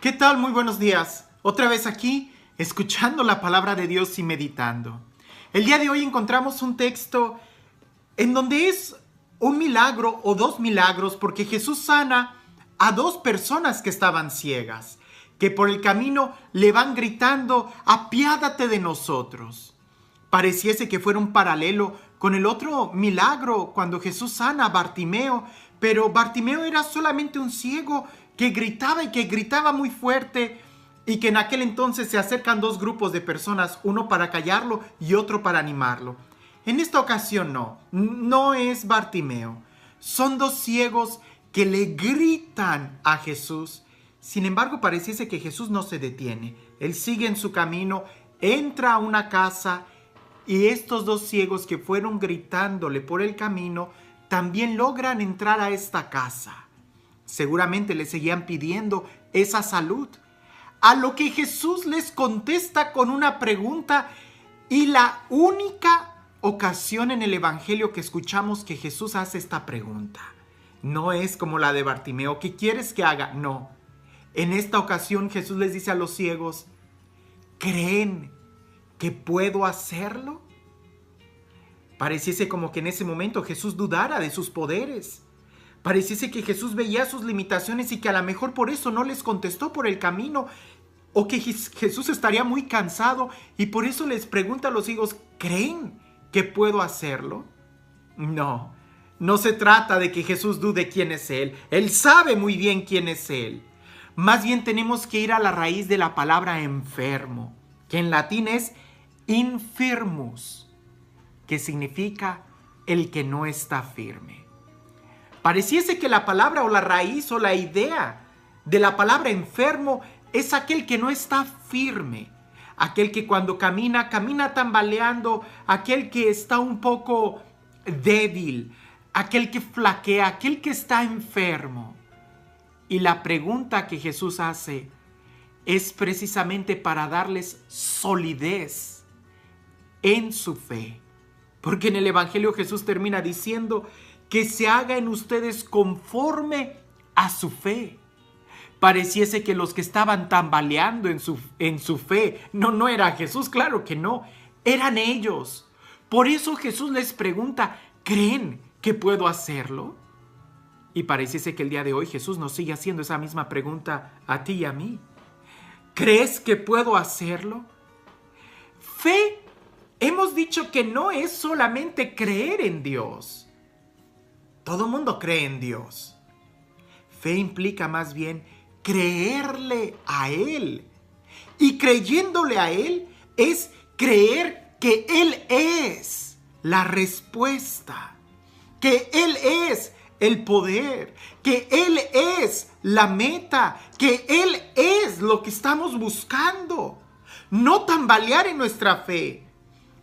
¿Qué tal? Muy buenos días. Otra vez aquí, escuchando la palabra de Dios y meditando. El día de hoy encontramos un texto en donde es un milagro o dos milagros porque Jesús sana a dos personas que estaban ciegas, que por el camino le van gritando, apiádate de nosotros. Pareciese que fuera un paralelo con el otro milagro cuando Jesús sana a Bartimeo, pero Bartimeo era solamente un ciego que gritaba y que gritaba muy fuerte, y que en aquel entonces se acercan dos grupos de personas, uno para callarlo y otro para animarlo. En esta ocasión no es Bartimeo, son dos ciegos que le gritan a Jesús. Sin embargo, pareciese que Jesús no se detiene, él sigue en su camino, entra a una casa. Y estos dos ciegos que fueron gritándole por el camino también logran entrar a esta casa. Seguramente le seguían pidiendo esa salud. A lo que Jesús les contesta con una pregunta, y la única ocasión en el Evangelio que escuchamos que Jesús hace esta pregunta. No es como la de Bartimeo, ¿qué quieres que haga? No. En esta ocasión Jesús les dice a los ciegos, ¿creen que puedo hacerlo? Pareciese como que en ese momento Jesús dudara de sus poderes. Pareciese que Jesús veía sus limitaciones y que a lo mejor por eso no les contestó por el camino. O que Jesús estaría muy cansado y por eso les pregunta a los hijos, ¿creen que puedo hacerlo? No, no se trata de que Jesús dude quién es Él. Él sabe muy bien quién es Él. Más bien tenemos que ir a la raíz de la palabra enfermo, que en latín es infirmus, que significa el que no está firme. Pareciese que la palabra o la raíz o la idea de la palabra enfermo es aquel que no está firme, aquel que cuando camina tambaleando, aquel que está un poco débil, aquel que flaquea, aquel que está enfermo. Y la pregunta que Jesús hace es precisamente para darles solidez en su fe. Porque en el Evangelio Jesús termina diciendo que se haga en ustedes conforme a su fe. Pareciese que los que estaban tambaleando en su fe, no era Jesús, claro que no, eran ellos. Por eso Jesús les pregunta, ¿creen que puedo hacerlo? Y pareciese que el día de hoy Jesús nos sigue haciendo esa misma pregunta a ti y a mí. ¿Crees que puedo hacerlo? Fe, hemos dicho que no es solamente creer en Dios. Todo el mundo cree en Dios. Fe implica más bien creerle a Él. Y creyéndole a Él es creer que Él es la respuesta, que Él es el poder, que Él es la meta, que Él es lo que estamos buscando. No tambalear en nuestra fe.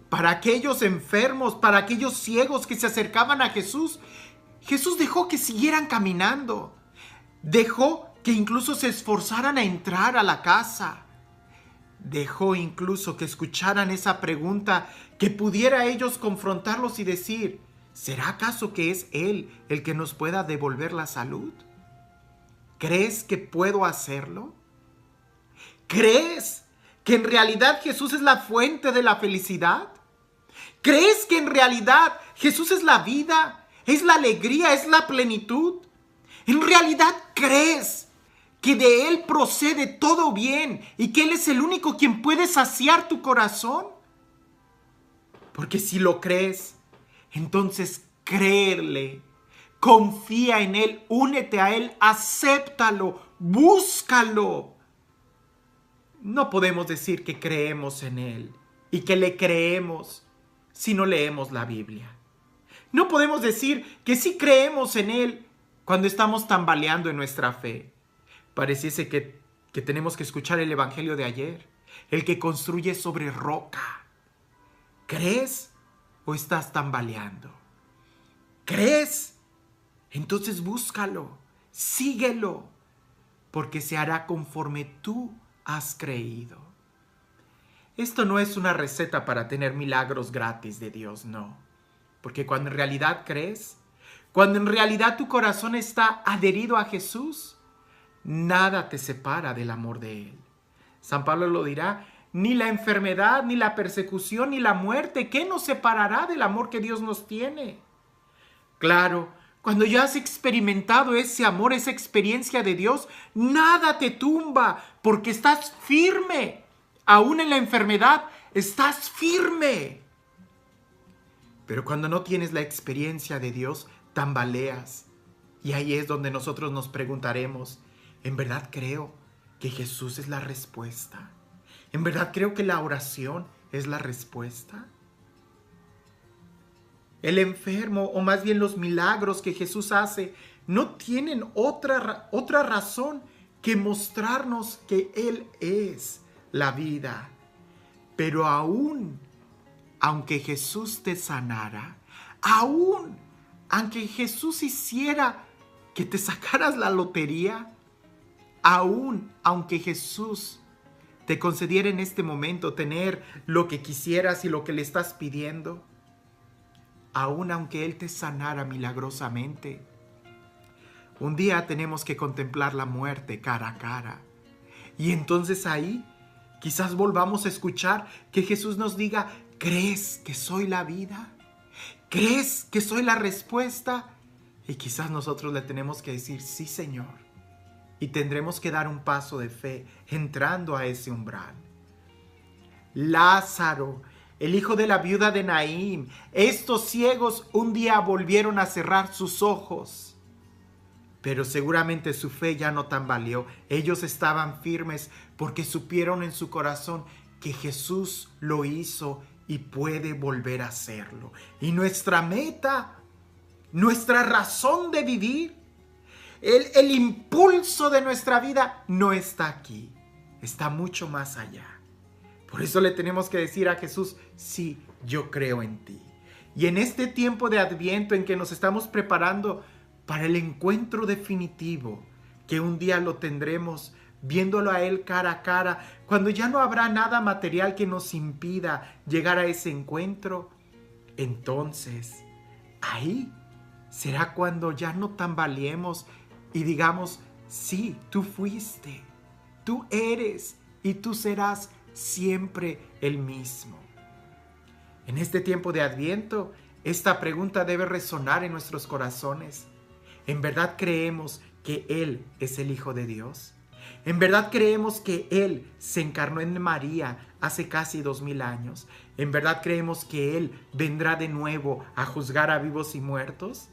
Para aquellos enfermos, para aquellos ciegos que se acercaban a Jesús, Jesús dejó que siguieran caminando. Dejó que incluso se esforzaran a entrar a la casa. Dejó incluso que escucharan esa pregunta, que pudiera ellos confrontarlos y decir, ¿será acaso que es Él el que nos pueda devolver la salud? ¿Crees que puedo hacerlo? ¿Crees que en realidad Jesús es la fuente de la felicidad? ¿Crees que en realidad Jesús es la vida, es la alegría, es la plenitud? ¿En realidad crees que de Él procede todo bien y que Él es el único quien puede saciar tu corazón? Porque si lo crees, entonces créele, confía en Él, únete a Él, acéptalo, búscalo. No podemos decir que creemos en Él y que le creemos si no leemos la Biblia. No podemos decir que sí creemos en Él cuando estamos tambaleando en nuestra fe. Pareciese que tenemos que escuchar el Evangelio de ayer, el que construye sobre roca. ¿Crees o estás tambaleando? ¿Crees? Entonces búscalo, síguelo, porque se hará conforme tú has creído. Esto no es una receta para tener milagros gratis de Dios, no. Porque cuando en realidad crees, cuando en realidad tu corazón está adherido a Jesús, nada te separa del amor de Él. San Pablo lo dirá, ni la enfermedad, ni la persecución, ni la muerte, ¿qué nos separará del amor que Dios nos tiene? Claro, cuando ya has experimentado ese amor, esa experiencia de Dios, nada te tumba, porque estás firme. Aún en la enfermedad, estás firme. Pero cuando no tienes la experiencia de Dios, tambaleas. Y ahí es donde nosotros nos preguntaremos, ¿en verdad creo que Jesús es la respuesta? ¿En verdad creo que la oración es la respuesta? El enfermo, o más bien los milagros que Jesús hace, no tienen otra razón que mostrarnos que Él es la vida. Pero aunque Jesús te sanara, aunque Jesús hiciera que te sacaras la lotería, aunque Jesús te concediera en este momento tener lo que quisieras y lo que le estás pidiendo, aunque Él te sanara milagrosamente, un día tenemos que contemplar la muerte cara a cara. Y entonces ahí quizás volvamos a escuchar que Jesús nos diga, ¿crees que soy la vida? ¿Crees que soy la respuesta? Y quizás nosotros le tenemos que decir, sí, Señor. Y tendremos que dar un paso de fe entrando a ese umbral. Lázaro, el hijo de la viuda de Naín, estos ciegos un día volvieron a cerrar sus ojos. Pero seguramente su fe ya no tambaleó. Ellos estaban firmes porque supieron en su corazón que Jesús lo hizo y puede volver a hacerlo. Y nuestra meta, nuestra razón de vivir, el impulso de nuestra vida no está aquí, está mucho más allá. Por eso le tenemos que decir a Jesús, sí, yo creo en ti. Y en este tiempo de Adviento en que nos estamos preparando para el encuentro definitivo, que un día lo tendremos viéndolo a Él cara a cara, cuando ya no habrá nada material que nos impida llegar a ese encuentro, entonces ahí será cuando ya no tambaleemos y digamos, sí, tú fuiste, tú eres y tú serás siempre el mismo. En este tiempo de Adviento, esta pregunta debe resonar en nuestros corazones. ¿En verdad creemos que Él es el Hijo de Dios? ¿En verdad creemos que Él se encarnó en María hace casi 2000 años? ¿En verdad creemos que Él vendrá de nuevo a juzgar a vivos y muertos?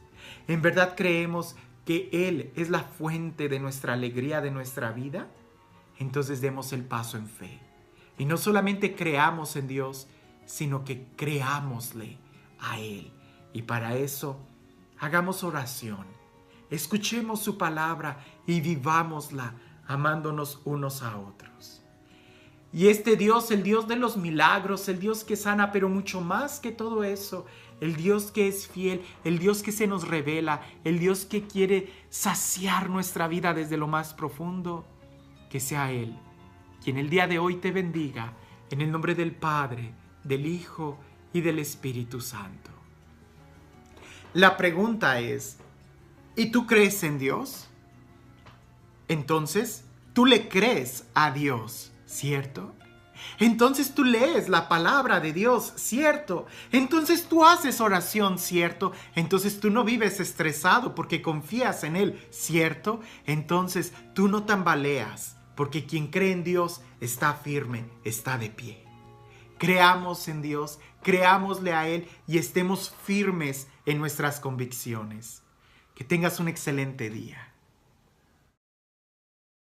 ¿En verdad creemos que Él es la fuente de nuestra alegría, de nuestra vida? Entonces demos el paso en fe. Y no solamente creamos en Dios, sino que creámosle a Él. Y para eso, hagamos oración. Escuchemos su palabra y vivámosla, amándonos unos a otros. Y este Dios, el Dios de los milagros, el Dios que sana, pero mucho más que todo eso, el Dios que es fiel, el Dios que se nos revela, el Dios que quiere saciar nuestra vida desde lo más profundo, que sea Él quien el día de hoy te bendiga, en el nombre del Padre, del Hijo y del Espíritu Santo. La pregunta es, ¿y tú crees en Dios? Entonces, tú le crees a Dios, ¿cierto? Entonces tú lees la palabra de Dios, ¿cierto? Entonces tú haces oración, ¿cierto? Entonces tú no vives estresado porque confías en Él, ¿cierto? Entonces tú no tambaleas porque quien cree en Dios está firme, está de pie. Creamos en Dios, creámosle a Él y estemos firmes en nuestras convicciones. Que tengas un excelente día.